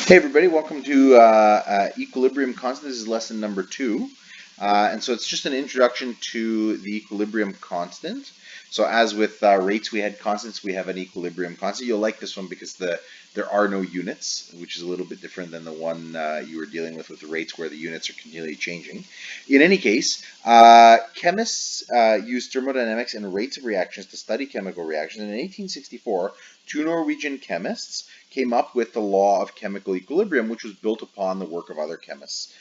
Hey everybody, welcome to Equilibrium Constant. This is lesson number 2. And so it's just an introduction to the equilibrium constant. So as with rates, we had constants, we have an equilibrium constant. You'll like this one because there are no units, which is a little bit different than the one you were dealing with the rates where the units are continually changing. In any case, chemists used thermodynamics and rates of reactions to study chemical reactions. And in 1864, two Norwegian chemists came up with the law of chemical equilibrium, which was built upon the work of other chemists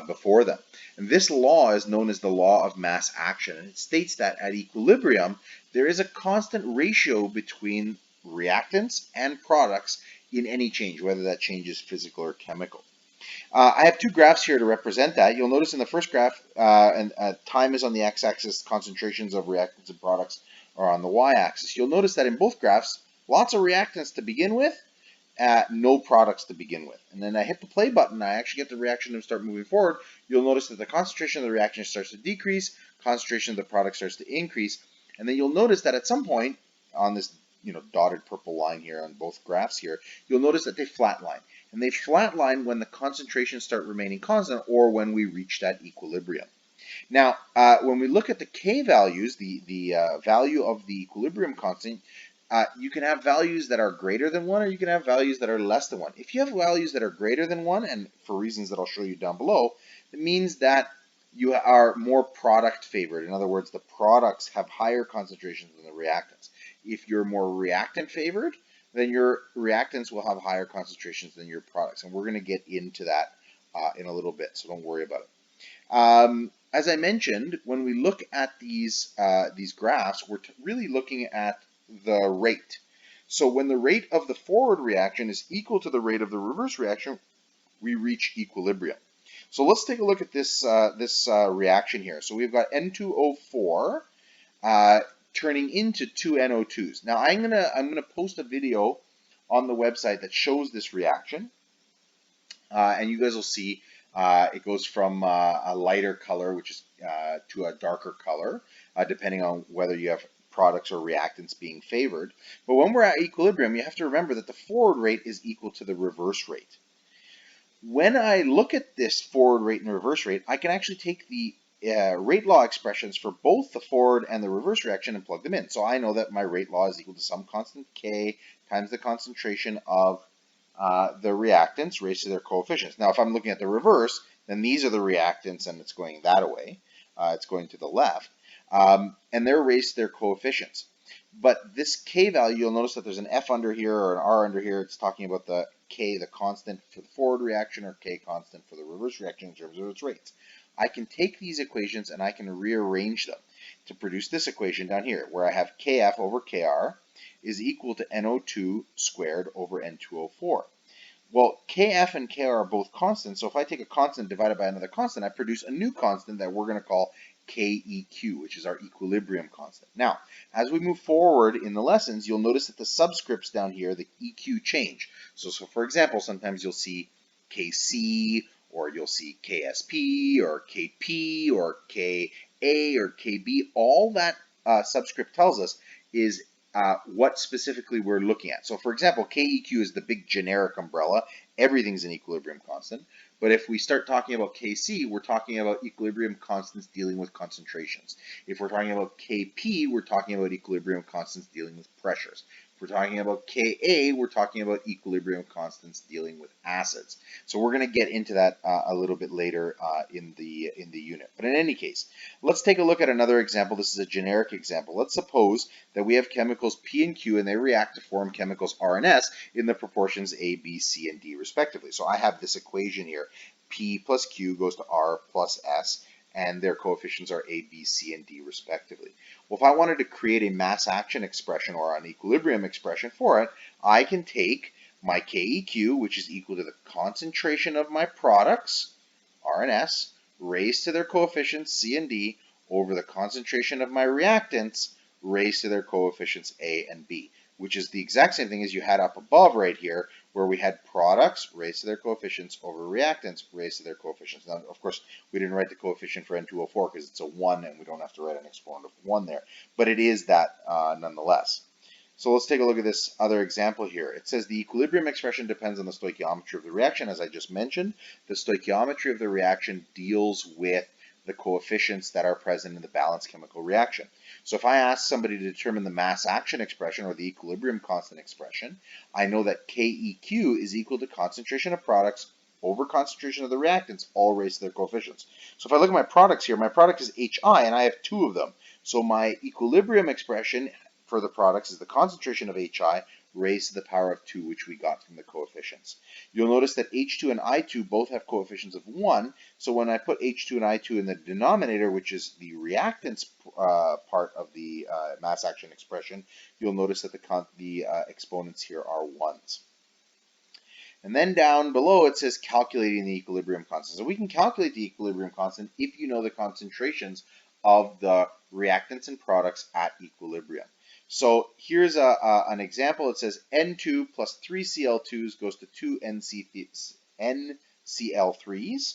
before them. And this law is known as the law of mass action, and it states that at equilibrium, there is a constant ratio between reactants and products in any change, whether that change is physical or chemical. I have two graphs here to represent that. You'll notice in the first graph, time is on the x-axis, concentrations of reactants and products are on the y-axis. You'll notice that in both graphs, lots of reactants to begin with, no products to begin with. And then I hit the play button, I actually get the reaction to start moving forward. You'll notice that the concentration of the reaction starts to decrease, concentration of the product starts to increase, and then you'll notice that at some point on this dotted purple line here on both graphs here, you'll notice that they flatline. And they flatline when the concentrations start remaining constant or when we reach that equilibrium. Now, when we look at the K values, the value of the equilibrium constant, you can have values that are greater than 1 or you can have values that are less than 1. If you have values that are greater than 1, and for reasons that I'll show you down below, it means that you are more product favored. In other words, the products have higher concentrations than the reactants. If you're more reactant favored, then your reactants will have higher concentrations than your products. And we're going to get into that in a little bit, so don't worry about it. As I mentioned, when we look at these graphs, we're really looking at the rate. So when the rate of the forward reaction is equal to the rate of the reverse reaction, we reach equilibrium. So let's take a look at this reaction here. So we've got N2O4 turning into two NO2s. Now I'm gonna post a video on the website that shows this reaction, and you guys will see it goes from a lighter color, which is to a darker color, depending on whether you have products or reactants being favored. But when we're at equilibrium, you have to remember that the forward rate is equal to the reverse rate. When I look at this forward rate and reverse rate, I can actually take the rate law expressions for both the forward and the reverse reaction and plug them in. So I know that my rate law is equal to some constant K times the concentration of the reactants raised to their coefficients. Now, if I'm looking at the reverse, then these are the reactants and it's going that way. It's going to the left. And they're raised to their coefficients. But this K value, you'll notice that there's an F under here or an R under here. It's talking about the K, the constant for the forward reaction, or K constant for the reverse reaction in terms of its rates. I can take these equations and I can rearrange them to produce this equation down here, where I have Kf over Kr is equal to NO2 squared over N2O4. Well, Kf and Kr are both constants, so if I take a constant divided by another constant, I produce a new constant that we're going to call Keq, which is our equilibrium constant. Now, as we move forward in the lessons, you'll notice that the subscripts down here, the EQ, change. So for example, sometimes you'll see Kc, or you'll see Ksp, or Kp, or Ka, or Kb. All that subscript tells us is what specifically we're looking at. So for example, Keq is the big generic umbrella. Everything's an equilibrium constant. But if we start talking about Kc, we're talking about equilibrium constants dealing with concentrations. If we're talking about Kp, we're talking about equilibrium constants dealing with pressures. If we're talking about Ka, we're talking about equilibrium constants dealing with acids. So we're going to get into that a little bit later in the unit. But in any case, let's take a look at another example. This is a generic example. Let's suppose that we have chemicals P and Q and they react to form chemicals R and S in the proportions A, B, C, and D respectively. So I have this equation here. P plus Q goes to R plus S, and their coefficients are A, B, C, and D respectively. Well, if I wanted to create a mass action expression or an equilibrium expression for it, I can take my Keq, which is equal to the concentration of my products, R and S, raised to their coefficients C and D, over the concentration of my reactants, raised to their coefficients A and B, which is the exact same thing as you had up above right here, where we had products raised to their coefficients over reactants raised to their coefficients. Now, of course, we didn't write the coefficient for N2O4 because it's a 1 and we don't have to write an exponent of 1 there, but it is that nonetheless. So let's take a look at this other example here. It says the equilibrium expression depends on the stoichiometry of the reaction, as I just mentioned. The stoichiometry of the reaction deals with the coefficients that are present in the balanced chemical reaction. So if I ask somebody to determine the mass action expression or the equilibrium constant expression, I know that KEQ is equal to concentration of products over concentration of the reactants, all raised to their coefficients. So if I look at my products here, my product is HI and I have two of them. So my equilibrium expression for the products is the concentration of HI raised to the power of 2, which we got from the coefficients. You'll notice that H2 and I2 both have coefficients of 1, so when I put H2 and I2 in the denominator, which is the reactants part of the mass action expression, you'll notice that the exponents here are 1s. And then down below it says calculating the equilibrium constant. So we can calculate the equilibrium constant if you know the concentrations of the reactants and products at equilibrium. So here's an example. It says N2 plus 3 Cl2s goes to 2 NCl3s.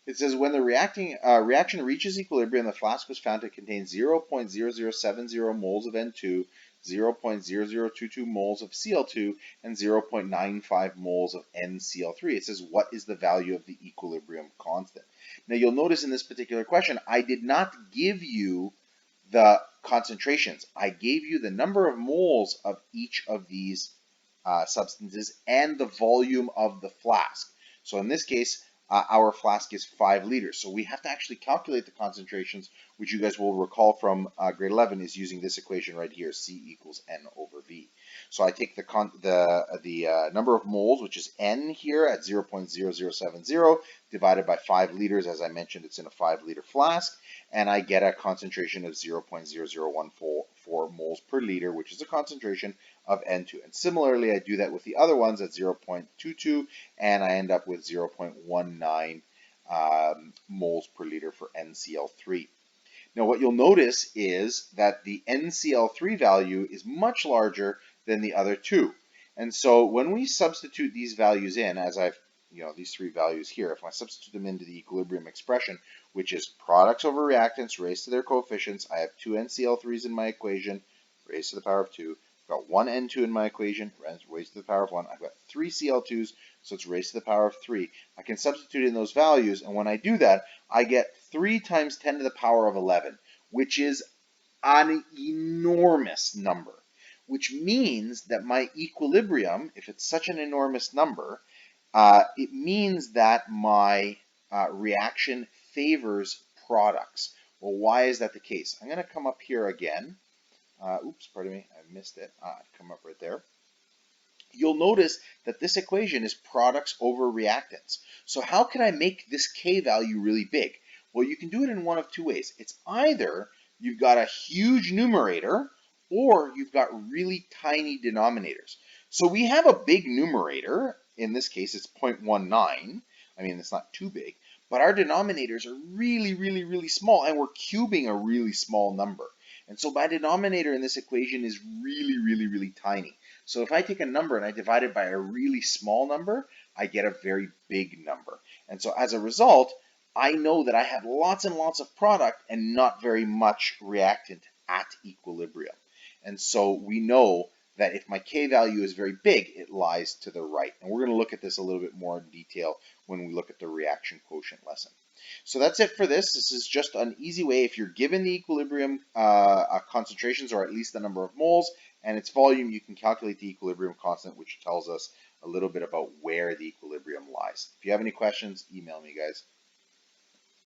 It says when the reaction reaches equilibrium, the flask was found to contain 0.0070 moles of N2, 0.0022 moles of Cl2, and 0.95 moles of NCl3. It says what is the value of the equilibrium constant. Now you'll notice in this particular question, I did not give you the concentrations. I gave you the number of moles of each of these substances and the volume of the flask. So in this case, our flask is 5 liters. So we have to actually calculate the concentrations, which you guys will recall from grade 11 is using this equation right here, C equals N over V. So I take the number of moles, which is N here at 0.0070, divided by 5 liters. As I mentioned, it's in a 5-liter flask, and I get a concentration of 0.0014 moles per liter, which is a concentration of N2. And similarly, I do that with the other ones at 0.22, and I end up with 0.19 moles per liter for NCl3. Now what you'll notice is that the NCl3 value is much larger than the other two. And so when we substitute these values in, as I've, these three values here, if I substitute them into the equilibrium expression, which is products over reactants raised to their coefficients, I have 2 NCl3s in my equation, raised to the power of 2. I've got 1 N2 in my equation, raised to the power of 1. I've got 3 Cl2s, so it's raised to the power of 3. I can substitute in those values, and when I do that, I get 3 times 10 to the power of 11, which is an enormous number, which means that my equilibrium, if it's such an enormous number, it means that my reaction favors products. Well, why is that the case? I'm going to come up here again. Oops, pardon me, I missed it. Come up right there. You'll notice that this equation is products over reactants. So how can I make this K value really big? Well, you can do it in one of two ways. It's either you've got a huge numerator or you've got really tiny denominators. So we have a big numerator. In this case, it's 0.19. I mean, it's not too big. But our denominators are really, really, really small, and we're cubing a really small number. And so my denominator in this equation is really, really, really tiny. So if I take a number and I divide it by a really small number, I get a very big number. And so as a result, I know that I have lots and lots of product and not very much reactant at equilibrium. And so we know that if my K value is very big, it lies to the right. And we're going to look at this a little bit more in detail when we look at the reaction quotient lesson. So that's it for this. This is just an easy way. If you're given the equilibrium concentrations, or at least the number of moles and its volume, you can calculate the equilibrium constant, which tells us a little bit about where the equilibrium lies. If you have any questions, email me, guys.